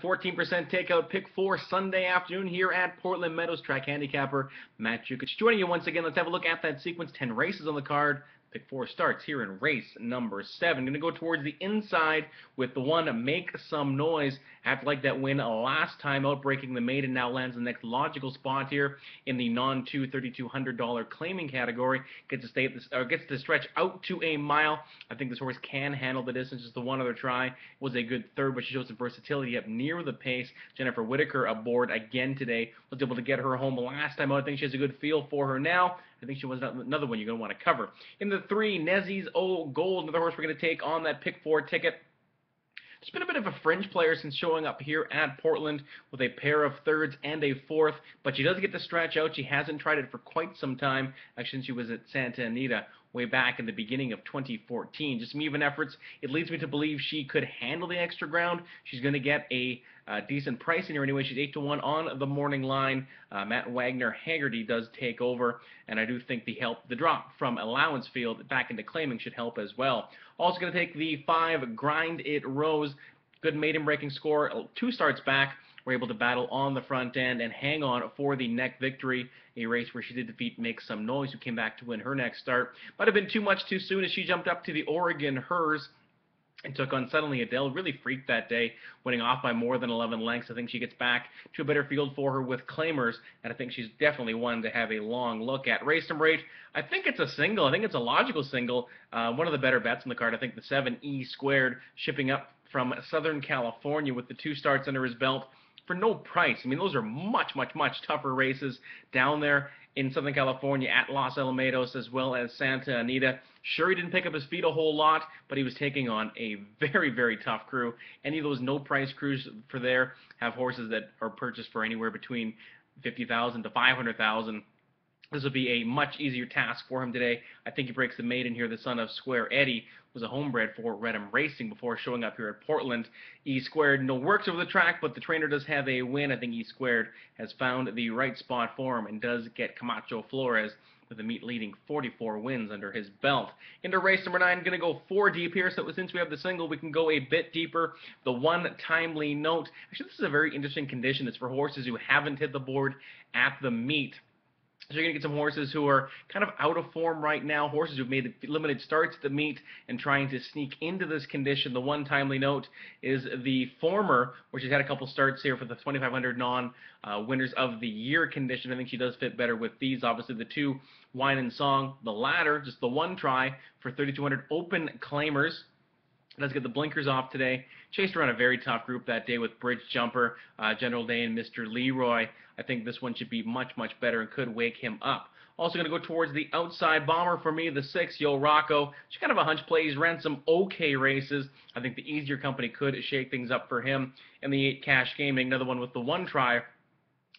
14% takeout pick 4 Sunday afternoon here at Portland Meadows. Track handicapper Matt Jukic joining you once again. Let's have a look at that sequence. 10 races on the card. Pick 4 starts here in race number 7. Going to go towards the inside with the one Make Some Noise. After like that win last time out, breaking the maiden, now lands in the next logical spot here in the non-2 $3,200 claiming category. Gets to stay at this, or gets to stretch out to a mile. I think this horse can handle the distance. Just the one other try was a good third, but she shows some versatility up near the pace. Jennifer Whitaker aboard again today. Was able to get her home last time out. I think she has a good feel for her now. I think she was another one you're going to want to cover. In the 3, Nezzy's Oh Gold, another horse we're going to take on that pick 4 ticket. She's been a bit of a fringe player since showing up here at Portland with a pair of thirds and a fourth, but she does get to stretch out. She hasn't tried it for quite some time, actually since she was at Santa Anita way back in the beginning of 2014. Just some even efforts. It leads me to believe she could handle the extra ground. She's going to get a decent price in here anyway. She's 8-1 on the morning line. Matt Wagner Haggerty does take over, and I do think the drop from Allowance Field back into claiming should help as well. Also going to take the 5 Grind It Rose. Good maiden breaking score. 2 starts back. We're able to battle on the front end and hang on for the neck victory, a race where she did defeat Make Some Noise, who came back to win her next start. Might have been too much too soon as she jumped up to the Oregon Hers and took on Suddenly Adele. Really freaked that day, winning off by more than 11 lengths. I think she gets back to a better field for her with claimers, and I think she's definitely one to have a long look at. Race number 8, I think it's a single. I think it's a logical single. One of the better bets on the card. I think the 7 E Squared, shipping up from Southern California with the 2 starts under his belt for no price. I mean, those are much, much, much tougher races down there in Southern California at Los Alamitos as well as Santa Anita. Sure, he didn't pick up his feet a whole lot, but he was taking on a very, very tough crew. Any of those no-price crews for there have horses that are purchased for anywhere between $50,000 to $500,000. This will be a much easier task for him today. I think he breaks the maiden here. The son of Square Eddie was a homebred for Redham Racing before showing up here at Portland. E Squared no works over the track, but the trainer does have a win. I think E Squared has found the right spot for him and does get Camacho Flores with the meet leading 44 wins under his belt. Into race number 9, going to go 4 deep here. So since we have the single, we can go a bit deeper. The one timely note. Actually, this is a very interesting condition. It's for horses who haven't hit the board at the meet. So you're going to get some horses who are kind of out of form right now, horses who've made the limited starts at the meet and trying to sneak into this condition. The one timely note is the former, where she's had a couple starts here for the 2,500 non-winners of the year condition. I think she does fit better with these. Obviously, the 2 Wine and Song, the latter, just the 1 try for 3,200 open claimers. Let's get the blinkers off today. Chased around a very tough group that day with Bridge Jumper, General Day, and Mr. Leroy. I think this one should be much, much better and could wake him up. Also going to go towards the outside bomber for me, the 6, Yo Rocco. She's kind of a hunch play. He's ran some okay races. I think the easier company could shake things up for him. And the 8, Cash Gaming, another one with the 1 try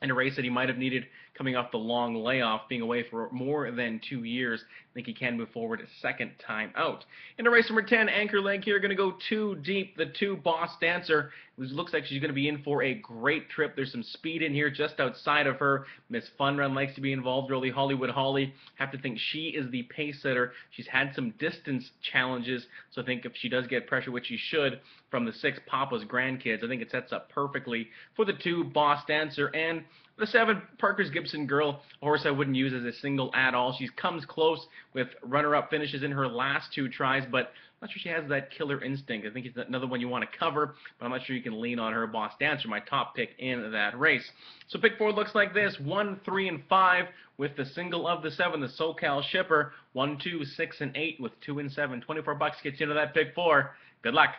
in a race that he might have needed coming off the long layoff, being away for more than 2 years. I think he can move forward a second time out. In race number 10, Anchor Leg here, going to go 2 deep, the 2 Boss Dancer. It looks like she's going to be in for a great trip. There's some speed in here just outside of her. Miss Fun Run likes to be involved early. Hollywood Holly, have to think she is the pace setter. She's had some distance challenges, so I think if she does get pressure, which she should, from the 6 Papa's Grandkids, I think it sets up perfectly for the 2 Boss Dancer. And the 7, Parker's Gibson Girl, a horse I wouldn't use as a single at all. She comes close with runner-up finishes in her last 2 tries, but I'm not sure she has that killer instinct. I think it's another one you want to cover, but I'm not sure you can lean on her. Boss Dancer, my top pick in that race. So pick 4 looks like this: 1, 3, and 5 with the single of the 7, the SoCal Shipper. 1, 2, 6, and 8 with 2 and 7. $24 gets you into that pick 4. Good luck.